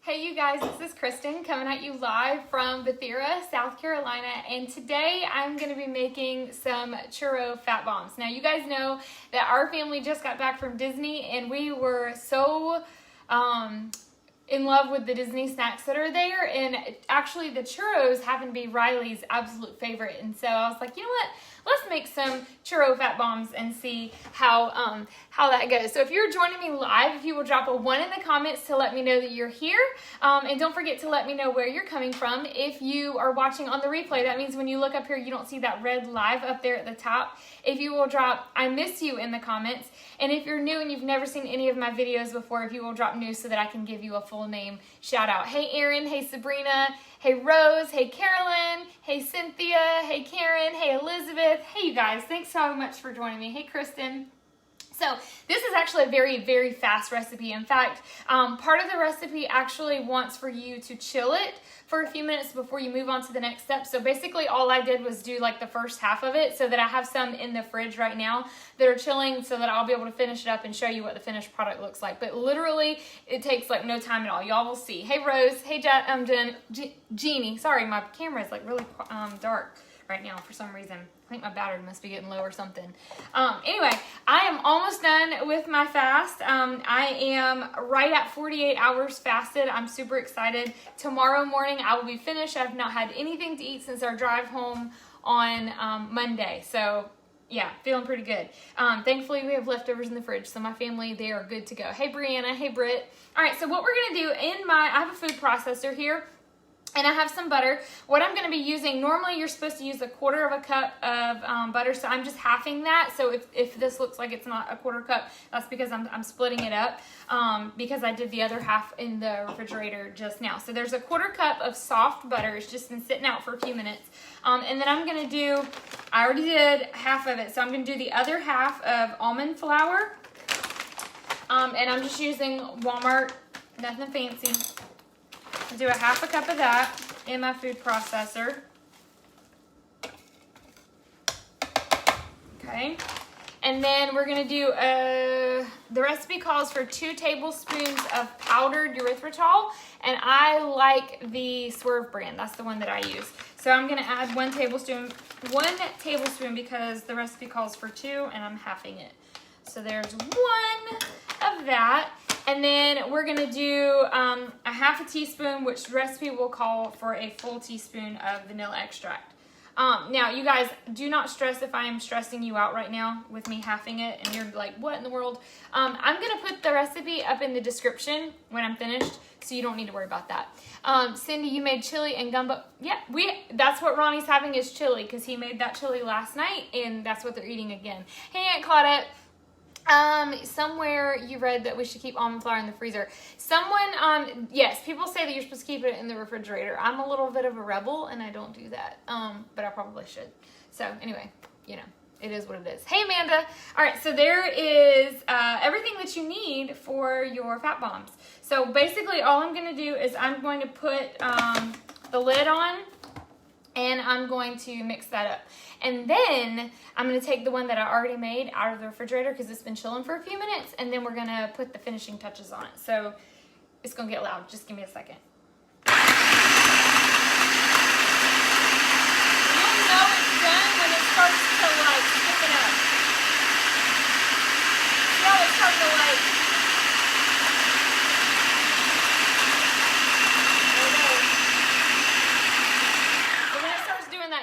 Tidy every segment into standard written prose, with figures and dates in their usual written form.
Hey you guys, this is Kristen coming at you live from Bethera, South Carolina, and today I'm going to be making some Churro Fat Bombs. Now you guys know that our family just got back from Disney and we were so in love with the Disney snacks that are there, and actually the churros happen to be Riley's absolute favorite, and so I was like, you know what, let's make some Churro Fat Bombs and see how that goes. So if you're joining me live, if you will drop a 1 in the comments to let me know that you're here, and don't forget to let me know where you're coming from. If you are watching on the replay, that means when you look up here, you don't see that red live up there at the top. If you will drop I miss you in the comments, and if you're new and you've never seen any of my videos before, if you will drop new so that I can give you a full name shout out. Hey Erin, hey Sabrina, hey Rose, hey Carolyn, hey Cynthia, hey Karen, hey Elizabeth. Hey you guys, thanks so much for joining me. Hey Kristen. So this is actually a very, very fast recipe. In fact, part of the recipe actually wants for you to chill it for a few minutes before you move on to the next step. So basically all I did was do like the first half of it so that I have some in the fridge right now that are chilling so that I'll be able to finish it up and show you what the finished product looks like. But literally it takes like no time at all. Y'all will see. Hey Rose, hey Jeannie. Sorry, my camera is like really dark right now for some reason. I think my battery must be getting low or something. Anyway, I am almost done with my fast. I am right at 48 hours fasted. I'm super excited. Tomorrow morning I will be finished. I've not had anything to eat since our drive home on Monday. So yeah, feeling pretty good. Thankfully we have leftovers in the fridge, so my family, they are good to go. Hey Brianna, hey Britt. All right, so what we're gonna do I have a food processor here, and I have some butter. What I'm going to be using, normally you're supposed to use 1/4 cup of butter, so I'm just halving that. So if this looks like it's not 1/4 cup, that's because I'm splitting it up because I did the other half in the refrigerator just now. So there's 1/4 cup of soft butter. It's just been sitting out for a few minutes. And then I'm going to do, I already did half of it, so I'm going to do the other half of almond flour. And I'm just using Walmart, nothing fancy. I'll do 1/2 cup of that in my food processor. Okay. And then we're going to do, the recipe calls for 2 tablespoons of powdered erythritol. And I like the Swerve brand. That's the one that I use. So I'm going to add 1 tablespoon because the recipe calls for 2 and I'm halving it. So there's 1 of that. And then we're going to do 1/2 teaspoon, which the recipe will call for a full teaspoon of vanilla extract. Now, you guys, do not stress if I am stressing you out right now with me halving it and you're like, what in the world? I'm going to put the recipe up in the description when I'm finished, so you don't need to worry about that. Cindy, you made chili and gumbo. Yeah, that's what Ronnie's having is chili, because he made that chili last night, and that's what they're eating again. Hey, Aunt Claudette. Somewhere you read that we should keep almond flour in the freezer. Someone, yes, people say that you're supposed to keep it in the refrigerator. I'm a little bit of a rebel and I don't do that. But I probably should. So anyway, you know, it is what it is. Hey Amanda. All right. So there is, everything that you need for your fat bombs. So basically all I'm going to do is I'm going to put, the lid on, and I'm going to mix that up. And then I'm going to take the one that I already made out of the refrigerator because it's been chilling for a few minutes, and then we're going to put the finishing touches on it. So it's going to get loud. Just give me a second. You'll know it's done when it starts to like thicken up. See how it's starting to like...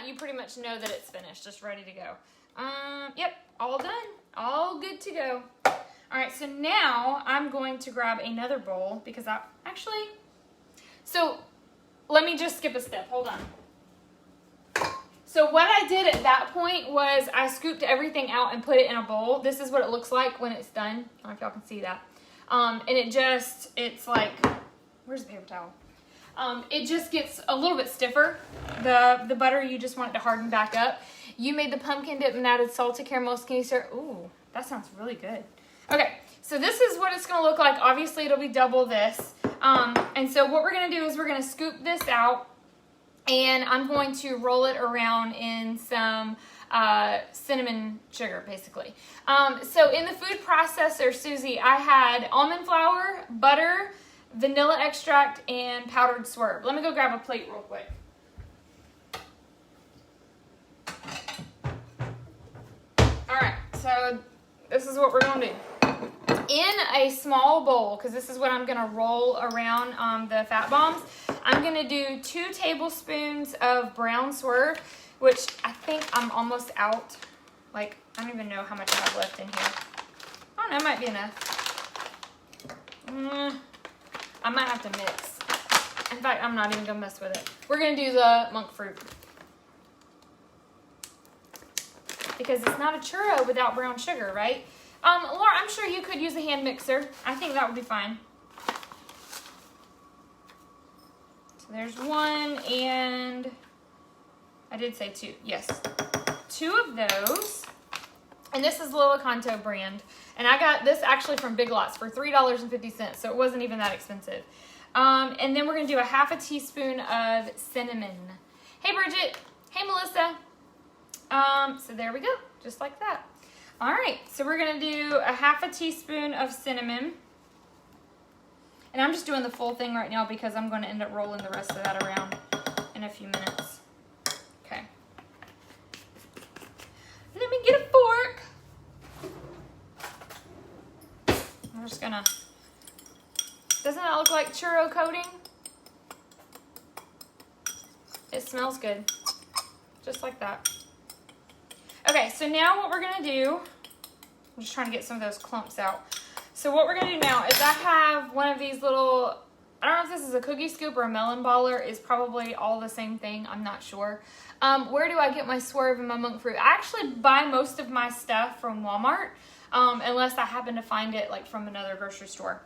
You pretty much know that it's finished, just ready to go. Yep, all done, all good to go. All right, so now I'm going to grab another bowl because so let me just skip a step, hold on. So what I did at that point was I scooped everything out and put it in a bowl. This is what it looks like when it's done. I don't know if y'all can see that. And it's like, where's the paper towel? It just gets a little bit stiffer. The butter, you just want it to harden back up. You made the pumpkin dip and added salted caramel skinny syrup. Ooh, that sounds really good. Okay, so this is what it's going to look like. Obviously, it'll be double this. And so what we're going to do is we're going to scoop this out, and I'm going to roll it around in some cinnamon sugar, basically. So in the food processor, Susie, I had almond flour, butter, vanilla extract, and powdered Swerve. Let me go grab a plate real quick. All right, so this is what we're gonna do. In a small bowl, because this is what I'm gonna roll around the Fat Bombs, I'm gonna do 2 tablespoons of brown Swerve, which I think I'm almost out. Like, I don't even know how much I have left in here. I don't know, it might be enough. I might have to mix. In fact, I'm not even gonna mess with it. We're gonna do the monk fruit. Because it's not a churro without brown sugar, right? Laura, I'm sure you could use a hand mixer. I think that would be fine. So there's 1, and I did say 2. Yes. 2 of those. And this is Lila Canto brand. And I got this actually from Big Lots for $3.50, so it wasn't even that expensive. And then we're going to do a half a teaspoon of cinnamon. Hey, Bridget. Hey, Melissa. So there we go, just like that. All right, so we're gonna do a half a teaspoon of cinnamon. And I'm just doing the full thing right now because I'm gonna end up rolling the rest of that around in a few minutes. Okay. Let me get a fork. I'm just gonna, doesn't that look like churro coating? It smells good, just like that. Okay, so now what we're gonna do, I'm just trying to get some of those clumps out. So what we're gonna do now is I have one of these little, I don't know if this is a cookie scoop or a melon baller, it's probably all the same thing, I'm not sure. Where do I get my Swerve and my monk fruit? I actually buy most of my stuff from Walmart, unless I happen to find it like from another grocery store.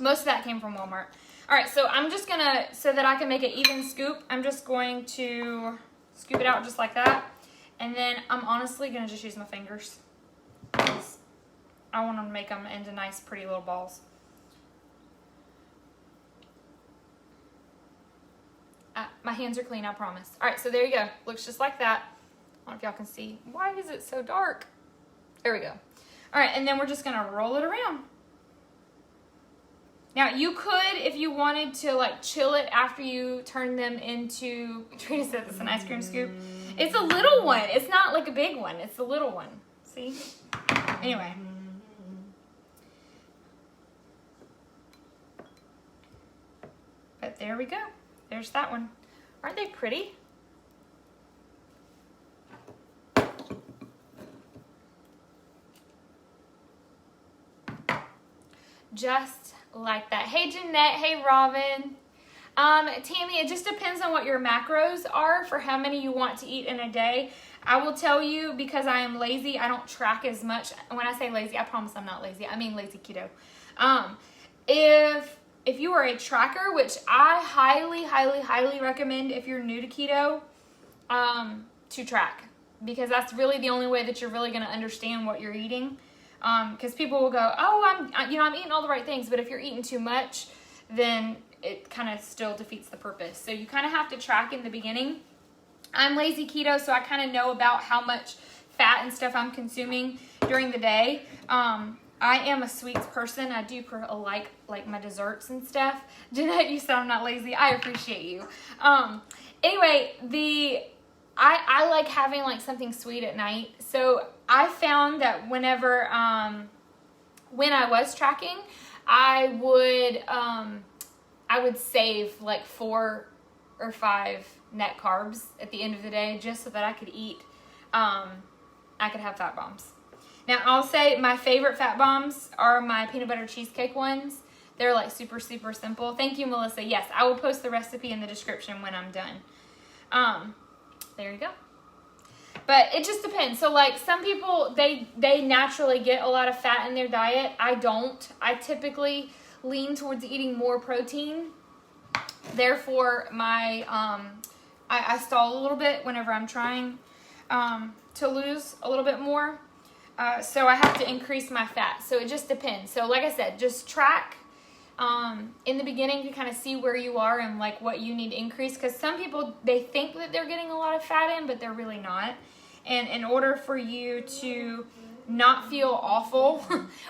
Most of that came from Walmart. All right, so I'm just gonna, so that I can make an even scoop, I'm just going to scoop it out just like that. And then I'm honestly going to just use my fingers. I want to make them into nice, pretty little balls. My hands are clean, I promise. All right, so there you go. Looks just like that. I don't know if y'all can see. Why is it so dark? There we go. All right, and then we're just going to roll it around. Now, you could, if you wanted to, like, chill it after you turn them into, Trina said it's an ice cream scoop. It's a little one. It's not like a big one. It's a little one. See? Anyway. But there we go. There's that one. Aren't they pretty? Just like that. Hey, Jeanette. Hey, Robin. Tammy, it just depends on what your macros are for how many you want to eat in a day. I will tell you, because I am lazy, I don't track as much. When I say lazy, I promise I'm not lazy. I mean lazy keto. If you are a tracker, which I highly recommend if you're new to keto, to track. Because that's really the only way that you're really going to understand what you're eating. Because people will go, oh, I'm eating all the right things. But if you're eating too much, then it kind of still defeats the purpose. So you kind of have to track in the beginning. I'm lazy keto, so I kind of know about how much fat and stuff I'm consuming during the day. I am a sweets person. I do like my desserts and stuff. Jeanette, you said I'm not lazy. I appreciate you. Anyway, I like having like something sweet at night. So I found that whenever when I was tracking, I would save like 4 or 5 net carbs at the end of the day just so that I could eat, I could have fat bombs. Now, I'll say my favorite fat bombs are my peanut butter cheesecake ones. They're like super simple. Thank you, Melissa. Yes, I will post the recipe in the description when I'm done. There you go. But it just depends. So like some people, they naturally get a lot of fat in their diet. I don't. I typically lean towards eating more protein. Therefore, my I stall a little bit whenever I'm trying to lose a little bit more. So I have to increase my fat. So it just depends. So like I said, just track in the beginning to kind of see where you are and like what you need to increase. Because some people, they think that they're getting a lot of fat in, but they're really not. And in order for you to not feel awful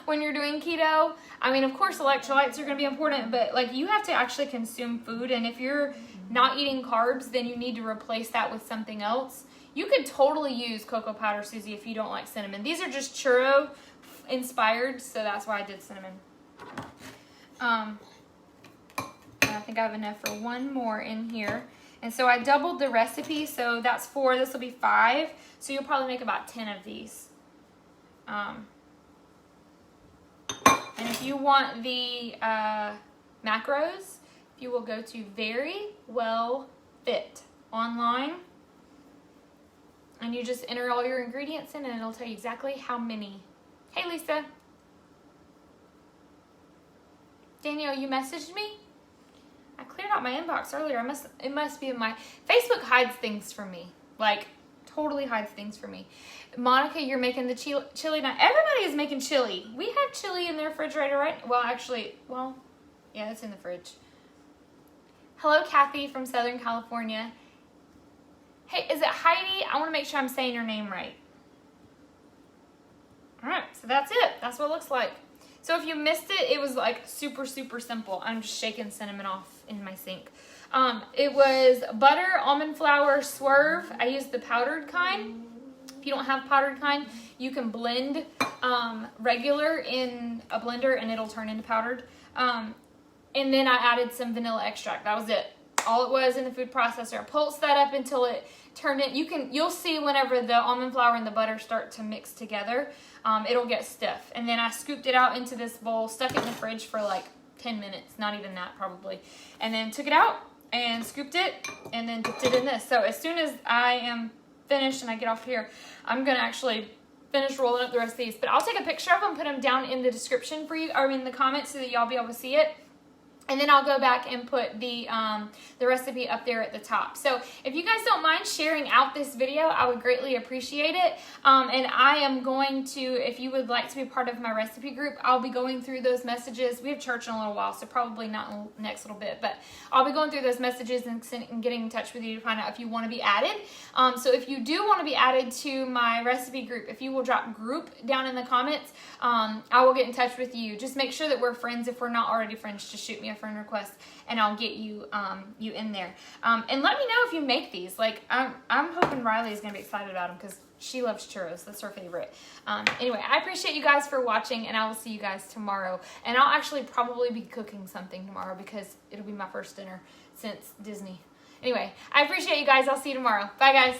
when you're doing keto. I mean, of course, electrolytes are going to be important, but like you have to actually consume food. And if you're not eating carbs, then you need to replace that with something else. You could totally use cocoa powder, Susie, if you don't like cinnamon. These are just churro inspired, so that's why I did cinnamon. And I think I have enough for one more in here. And so I doubled the recipe, so that's 4. This will be 5. So you'll probably make about 10 of these. And if you want the macros, you will go to Very Well Fit online. And you just enter all your ingredients in and it'll tell you exactly how many. Hey, Lisa. Danielle, you messaged me? I cleared out my inbox earlier. It must be in my... Facebook hides things from me. Like, totally hides things from me. Monica, you're making the chili now. Everybody is making chili. We have chili in the refrigerator, right? Well, actually, yeah, it's in the fridge. Hello, Kathy from Southern California. Hey, is it Heidi? I want to make sure I'm saying your name right. All right, so that's it. That's what it looks like. So if you missed it, it was like super, super simple. I'm just shaking cinnamon off in my sink. It was butter, almond flour, Swerve. I used the powdered kind. If you don't have powdered kind, you can blend regular in a blender and it'll turn into powdered. And then I added some vanilla extract. That was it. All it was in the food processor. I pulsed that up until it turned it. You'll see whenever the almond flour and the butter start to mix together, it'll get stiff. And then I scooped it out into this bowl, stuck it in the fridge for like 10 minutes, not even that probably. And then took it out and scooped it and then dipped it in this. So as soon as I am finished and I get off here, I'm gonna actually finish rolling up the rest of these. But I'll take a picture of them, put them down in the description for you, or in the comments so that y'all be able to see it. And then I'll go back and put the recipe up there at the top. So if you guys don't mind sharing out this video, I would greatly appreciate it. And I am going to, if you would like to be part of my recipe group, I'll be going through those messages. We have church in a little while, so probably not in the next little bit. But I'll be going through those messages and getting in touch with you to find out if you want to be added. So if you do want to be added to my recipe group, if you will drop group down in the comments, I will get in touch with you. Just make sure that we're friends. If we're not already friends, just shoot me a friend request and I'll get you you in there. And let me know if you make these. Like I'm hoping Riley is gonna be excited about them because she loves churros. That's her favorite. Anyway, I appreciate you guys for watching and I will see you guys tomorrow. And I'll actually probably be cooking something tomorrow because it'll be my first dinner since Disney. Anyway, I appreciate you guys. I'll see you tomorrow. Bye guys.